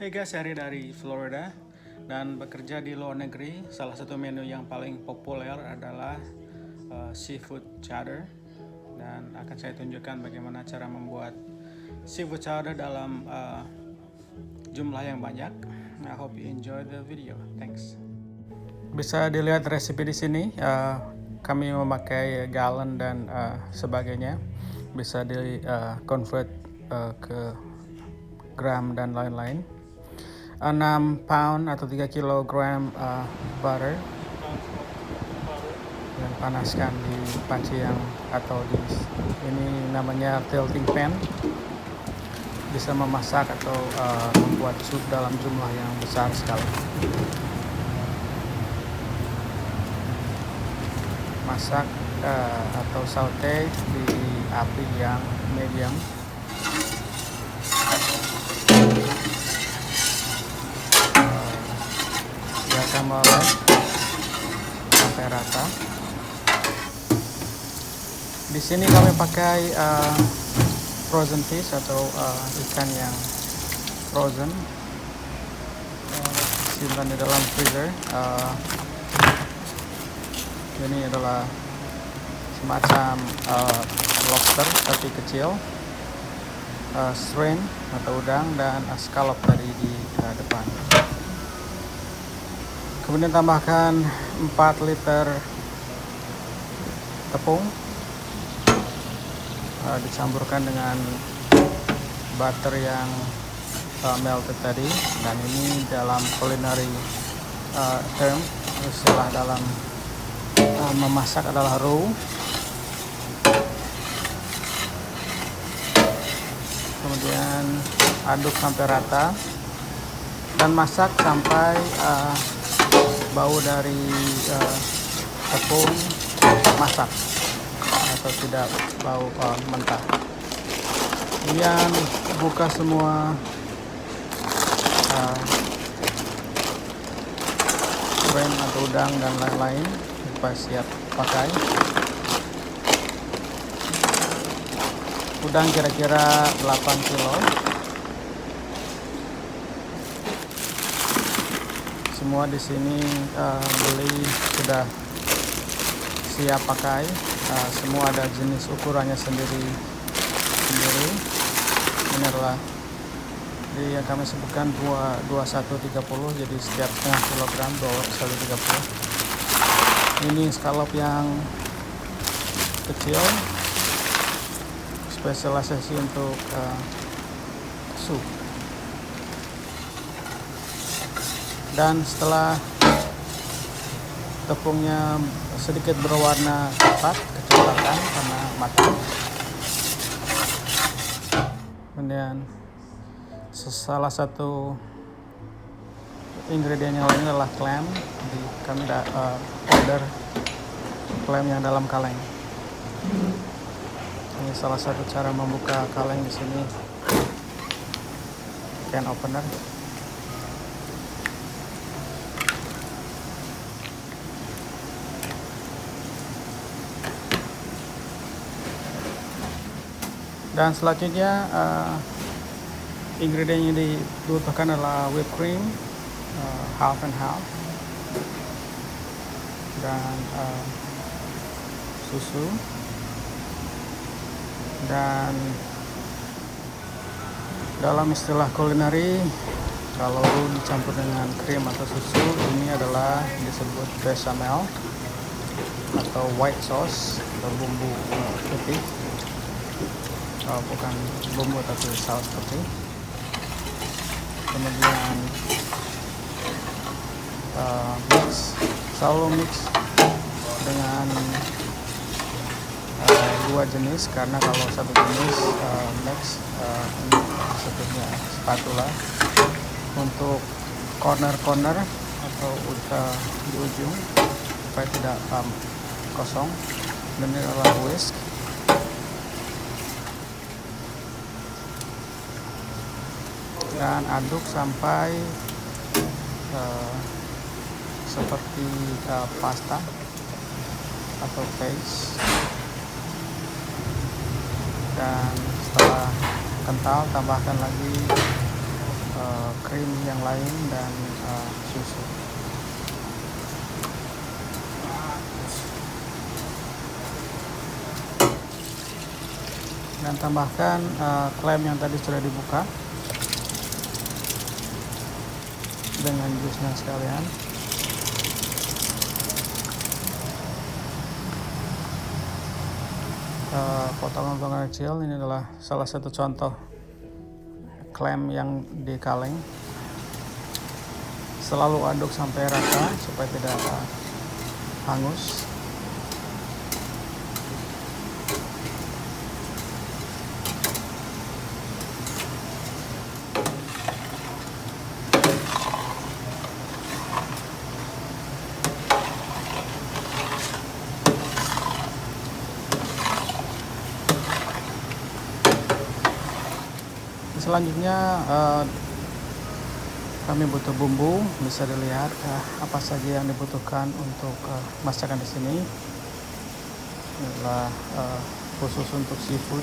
Hey guys, Harry dari Florida dan bekerja di luar negeri. Salah satu menu yang paling populer adalah seafood chowder, dan akan saya tunjukkan bagaimana cara membuat seafood chowder dalam jumlah yang banyak. I hope you enjoy the video. Thanks. Bisa dilihat resipi di sini. Kami memakai gallon dan sebagainya. Bisa di convert ke gram dan lain-lain. 6 pound atau 3 kilogram butter yang panaskan di panci yang atau di ini namanya tilting pan. Bisa memasak atau membuat sup dalam jumlah yang besar sekali. Masak atau saute di api yang medium. Biarkan meleleh sampai rata. Di sini kami pakai frozen fish atau ikan yang frozen, simpan di dalam freezer. Ini adalah semacam lobster tapi kecil, shrimp atau udang, dan scallop tadi di depan. Kemudian tambahkan 4 liter tepung, dicampurkan dengan butter yang melted tadi, dan ini dalam culinary term, istilah dalam memasak adalah raw. Kemudian aduk sampai rata dan masak sampai bau dari tepung masak atau tidak bau mentah. Kemudian buka semua shrimp atau udang dan lain-lain supaya siap pakai. Udang kira-kira 8 kilo. Semua di sini beli sudah siap pakai. Semua ada jenis ukurannya sendiri. Ini adalah yang kami sebutkan 2130, jadi setiap setengah kilogram 2130. Ini scallop yang kecil, spesialisasi untuk sup. Dan setelah tepungnya sedikit berwarna coklat, kecoklatan karena matang, kemudian salah satu ingredient yang lain adalah clam. Jadi kami order clam yang dalam kaleng. Ini salah satu cara membuka kaleng di sini, can opener. Dan selanjutnya ingredient yang dibutuhkan adalah whipped cream, half and half, dan susu, dan dalam istilah kulineri, kalau dicampur dengan krim atau susu, ini adalah disebut bechamel atau white sauce atau bumbu putih. Bukan bumbu tapi saus putih. Kemudian selalu mix dengan 2 jenis, karena kalau satu jenis mix sebutnya spatula untuk corner atau di ujung supaya tidak kosong. Dan ini adalah whisk. Dan aduk sampai seperti pasta atau paste. Dan setelah kental, tambahkan lagi krim yang lain dan susu. Dan tambahkan klaim yang tadi sudah dibuka dengan jusnya sekalian. Potongan-potongan kecil ini adalah salah satu contoh klaim yang di kaleng. Selalu aduk sampai rata supaya tidak hangus. Selanjutnya kami butuh bumbu. Bisa dilihat apa saja yang dibutuhkan untuk masakan di sini. Inilah khusus untuk seafood.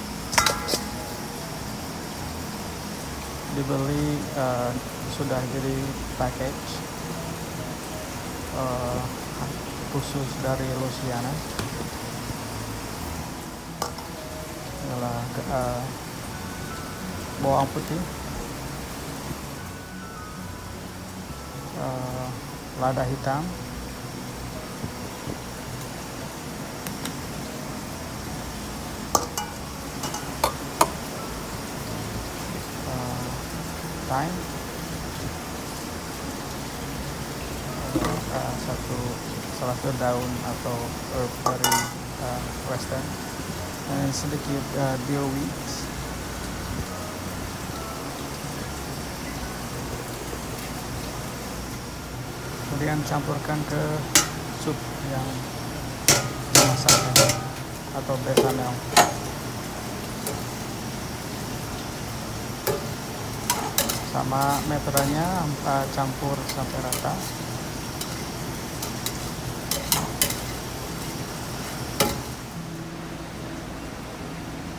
Dibeli sudah jadi package khusus dari Louisiana. Inilah bawang putih, lada hitam, thyme, salah satu daun atau herb dari western, dan sedikit dill weeds. Kemudian campurkan ke sup yang dimasak atau bechamel. Sama metodenya, campur sampai rata.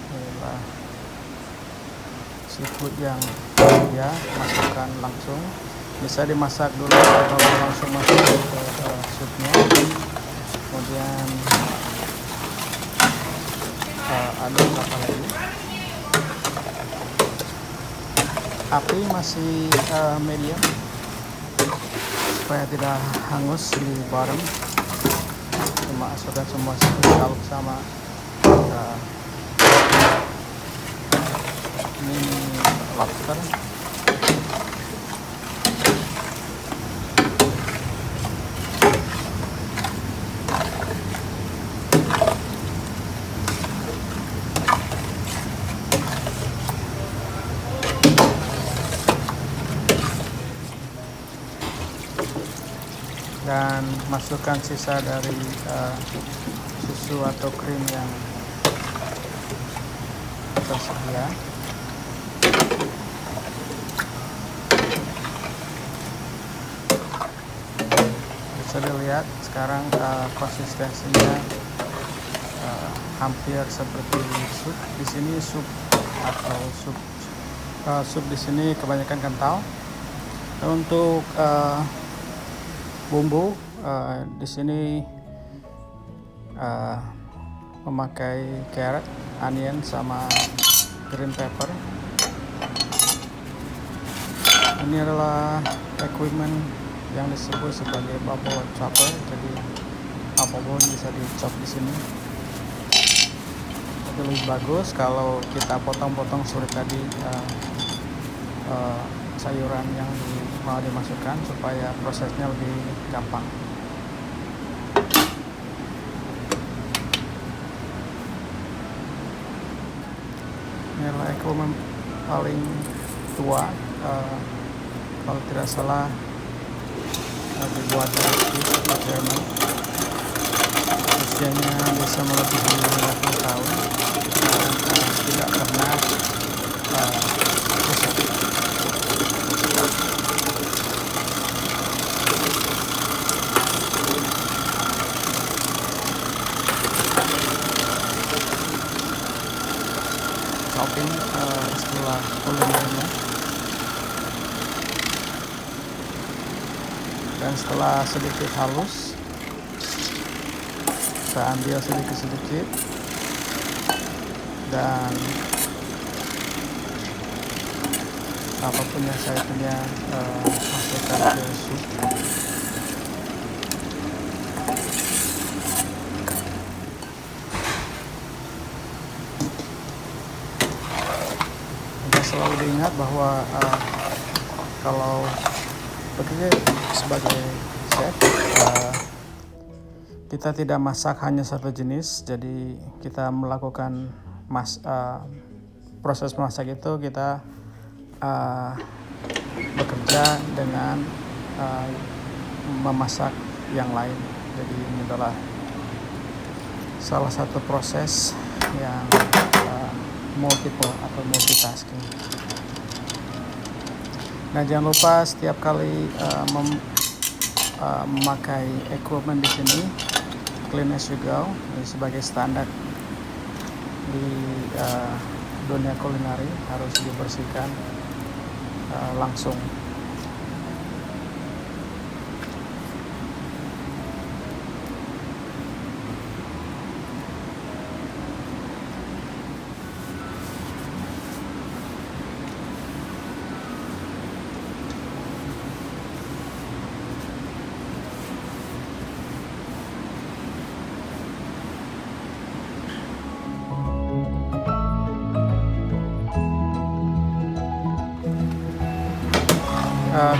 Inilah seafood yang ya masukkan langsung. Bisa dimasak dulu atau langsung masuk ke supnya. Kemudian aduk apa lagi. Api masih medium supaya tidak hangus di bottom. Masukkan semua seafood sama mini lobster. Dan masukkan sisa dari susu atau krim yang tersedia. Bisa dilihat sekarang konsistensinya hampir seperti sup. Di sini sup di sini kebanyakan kental. Untuk bumbu di sini memakai carrot, onion, sama green pepper. Ini adalah equipment yang disebut sebagai bubble chopper. Jadi apapun bisa dicop di sini. Tapi lebih bagus kalau kita potong-potong seperti tadi sayuran yang mau dimasukkan supaya prosesnya lebih gampang. Ini adalah equipment paling tua, kalau tidak salah dibuat dari Jerman. Usianya bisa melebihi 50 tahun dan tidak pernah rusak. Topping istilah kulinernya. Dan setelah sedikit halus, kita ambil sedikit-sedikit dan apapun yang saya punya masukkan ke sup. Dan selalu diingat bahwa kalau bekerja sebagai chef, kita tidak masak hanya satu jenis. Jadi kita melakukan proses masak itu kita bekerja dengan memasak yang lain. Jadi ini adalah salah satu proses yang multiple atau multitasking. Nah, jangan lupa setiap kali memakai equipment di sini, clean as you go. Ini sebagai standar di dunia kulineri, harus dibersihkan langsung.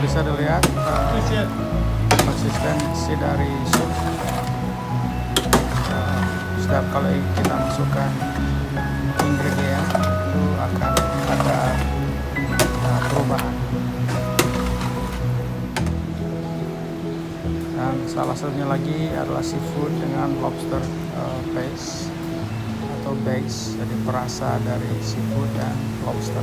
Bisa dilihat konsistensi dari sup. Setiap kali kita masukkan ingredient itu akan ada perubahan. Dan salah satunya lagi adalah seafood dengan lobster paste atau base, jadi perasa dari seafood dan lobster.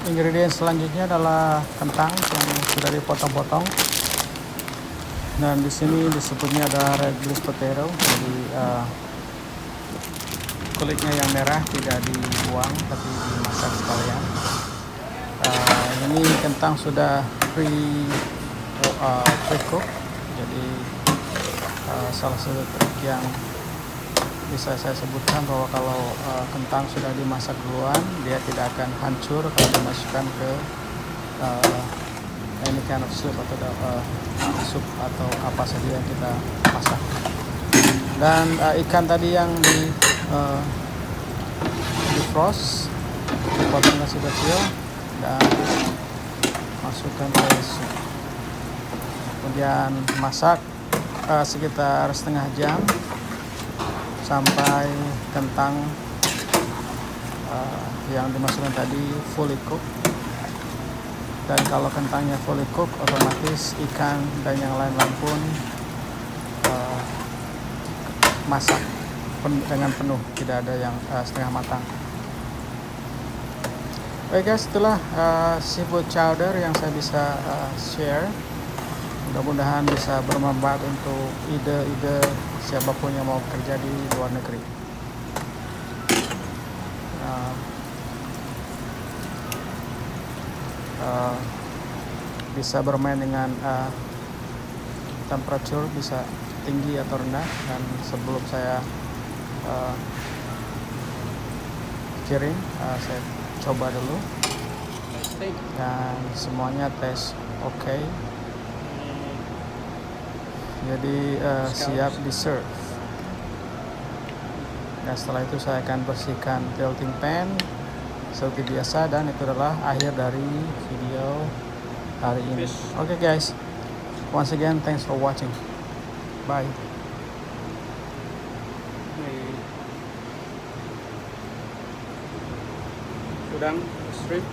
Ingredient selanjutnya adalah kentang yang sudah dipotong-potong, dan di sini disebutnya ada red beef potato. Jadi kulitnya yang merah tidak dibuang tapi dimasak sekalian. Ini kentang sudah pre-cook, jadi salah satu trik yang bisa saya sebutkan bahwa kalau kentang sudah dimasak duluan, dia tidak akan hancur kalau dimasukkan ke any kind of soup atau sup atau apa saja yang kita masak. Dan ikan tadi yang di frost, dipotong kecil-kecil dan masukkan ke sup. Kemudian masak sekitar setengah jam sampai kentang yang dimasukkan tadi fully cook. Dan kalau kentangnya fully cook, otomatis ikan dan yang lain-lain pun masak dengan penuh, tidak ada yang setengah matang. Oke guys, itulah seafood chowder yang saya bisa share. Mudah-mudahan bisa bermanfaat untuk ide-ide siapapun yang mau kerja di luar negeri. Bisa bermain dengan temperatur, bisa tinggi atau rendah. Dan sebelum saya kirim, saya coba dulu dan semuanya tes oke. Jadi siap di serve. Dan setelah itu saya akan bersihkan tilting pan seperti biasa, dan itu adalah akhir dari video hari ini. Oke guys, once again thanks for watching. Bye. Udang strip.